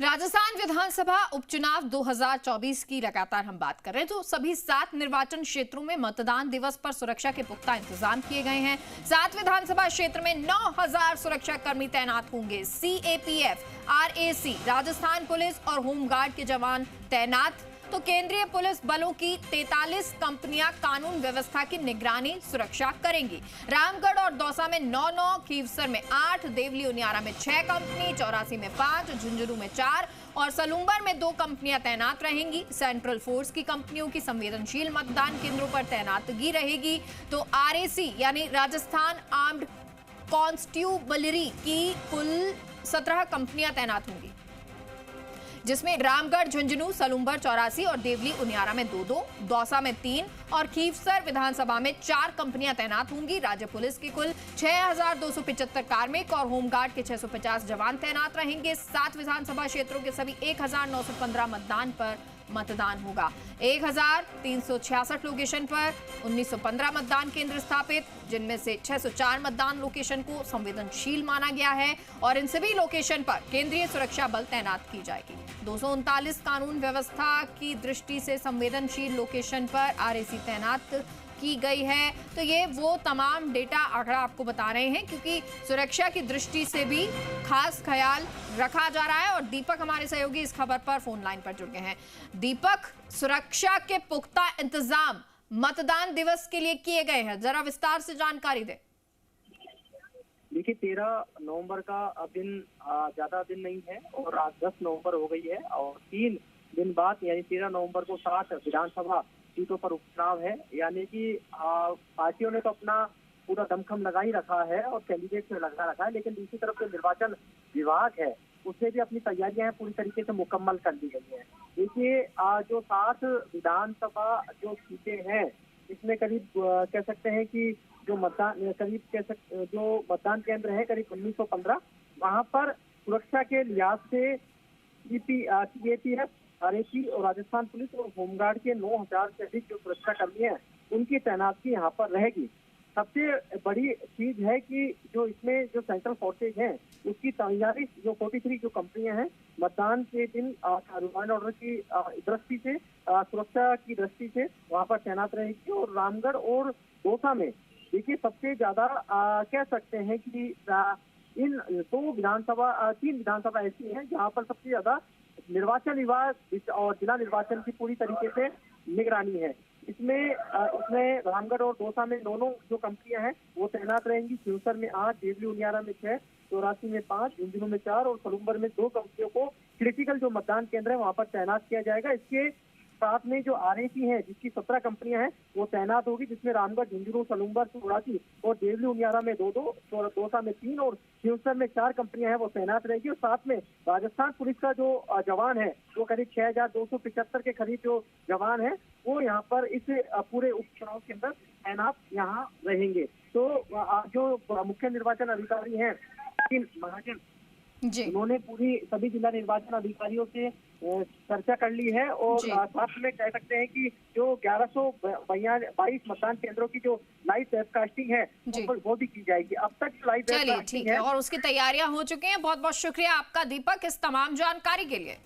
राजस्थान विधानसभा उपचुनाव 2024 की लगातार हम बात कर रहे हैं। तो सभी 7 निर्वाचन क्षेत्रों में मतदान दिवस पर सुरक्षा के पुख्ता इंतजाम किए गए हैं। 7 विधानसभा क्षेत्र में 9000 सुरक्षा कर्मी तैनात होंगे। सीएपीएफ, आरएसी, राजस्थान पुलिस और होमगार्ड के जवान तैनात। तो केंद्रीय पुलिस बलों की 43 कंपनियां कानून व्यवस्था की निगरानी सुरक्षा करेंगी। रामगढ़ और दौसा में 9, खीवसर में 8, देवली उनियारा में 6 कंपनी, चौरासी में 5, झुंझुनू में 4 और सलूंबर में 2 कंपनियां तैनात रहेंगी। सेंट्रल फोर्स की कंपनियों की संवेदनशील मतदान केंद्रों पर तैनातगी रहेगी। तो आरएसी यानी राजस्थान आर्म्ड कॉन्स्टेबलरी की कुल 17 कंपनियां तैनात होंगी, जिसमें रामगढ़, झुंझुनू, सलूंबर, चौरासी और देवली उनियारा में 2, दौसा में 3 और खीवसर विधानसभा में 4 कंपनियां तैनात होंगी। राज्य पुलिस के कुल 6275 कार्मिक और होमगार्ड के 650 जवान तैनात रहेंगे। 7 विधानसभा क्षेत्रों के सभी 1915 मतदान पर मतदान होगा। 1366 लोकेशन पर 1915 मतदान केंद्र स्थापित, जिनमें से 604 मतदान लोकेशन को संवेदनशील माना गया है और इन सभी लोकेशन पर केंद्रीय सुरक्षा बल तैनात की जाएगी। 239 कानून व्यवस्था की दृष्टि से संवेदनशील लोकेशन पर आरएसी तैनात की गई है। तो ये वो तमाम डेटा आंकड़ा आपको बता रहे हैं, क्योंकि सुरक्षा की दृष्टि से भी खास ख्याल रखा जा रहा है। और दीपक हमारे सहयोगी इस खबर पर फोन लाइन पर जुड़ गए हैं। दीपक, सुरक्षा के पुख्ता इंतजाम मतदान दिवस के लिए किए गए हैं, जरा विस्तार से जानकारी दें। देखिए, 13 नवंबर का दिन ज्यादा दिन नहीं है और आज 10 नवंबर हो गई है और 3 दिन बाद यानी 13 नवंबर को 7 विधानसभा सीटों पर उपचुनाव है। यानी कि पार्टियों ने तो अपना पूरा दमखम लगा ही रखा है और कैंडिडेट से लगा रखा है, लेकिन दूसरी तरफ जो निर्वाचन विभाग है उससे भी अपनी तैयारियां पूरी तरीके से मुकम्मल कर ली गई है। देखिए, जो 7 विधानसभा जो सीटें हैं इसमें करीब कह सकते हैं कि जो मतदान केंद्र है करीब 1915, वहां पर सुरक्षा के लिहाज से सीएपीएफ, आरएसी और राजस्थान पुलिस और होमगार्ड के 9000 से अधिक जो सुरक्षा कर्मी हैं उनकी तैनाती यहाँ पर रहेगी। सबसे बड़ी चीज है कि जो इसमें जो सेंट्रल फोर्सेज हैं उसकी तैयारी जो 43 जो कंपनियां हैं मतदान के दिन लॉ ऑर्डर की दृष्टि से, सुरक्षा की दृष्टि से वहाँ पर तैनात रहेगी। और रामगढ़ और दौसा में देखिए सबसे ज्यादा कह सकते हैं कि इन 3 विधानसभा ऐसी हैं जहाँ पर सबसे ज्यादा निर्वाचन विभाग और जिला निर्वाचन की पूरी तरीके से निगरानी है। इसमें रामगढ़ और दौसा में 9 जो कंपनियां हैं वो तैनात रहेंगी। खीवसर में 8, देवली उनियारा में 6, चौरासी में 5, झुंझुनू में 4 और सलूंबर में 2 कंपनियों को क्रिटिकल जो मतदान केंद्र है वहां पर तैनात किया जाएगा। इसके साथ में जो आरएसी है जिसकी 17 कंपनियां हैं वो तैनात होगी, जिसमें रामगढ़, झुंझुनू, सलूंबर, चौरासी और देवली उनियारा में 2, दौसा में 3 और खीवसर में 4 कंपनियां हैं वो तैनात रहेगी। और साथ में राजस्थान पुलिस का जो जवान है वो करीब 6275 के करीब जो जवान है वो यहाँ पर इस पूरे उपचुनाव के अंदर तैनात यहाँ रहेंगे। तो जो मुख्य निर्वाचन अधिकारी हैं महाजन, उन्होंने पूरी सभी जिला निर्वाचन अधिकारियों से चर्चा कर ली है और साथ में कह सकते हैं कि जो 1122 मतदान केंद्रों की जो लाइव वेबकास्टिंग है वो भी की जाएगी। अब तक लाइव वेबकास्टिंग है और उसकी तैयारियां हो चुकी हैं। बहुत बहुत शुक्रिया आपका दीपक इस तमाम जानकारी के लिए।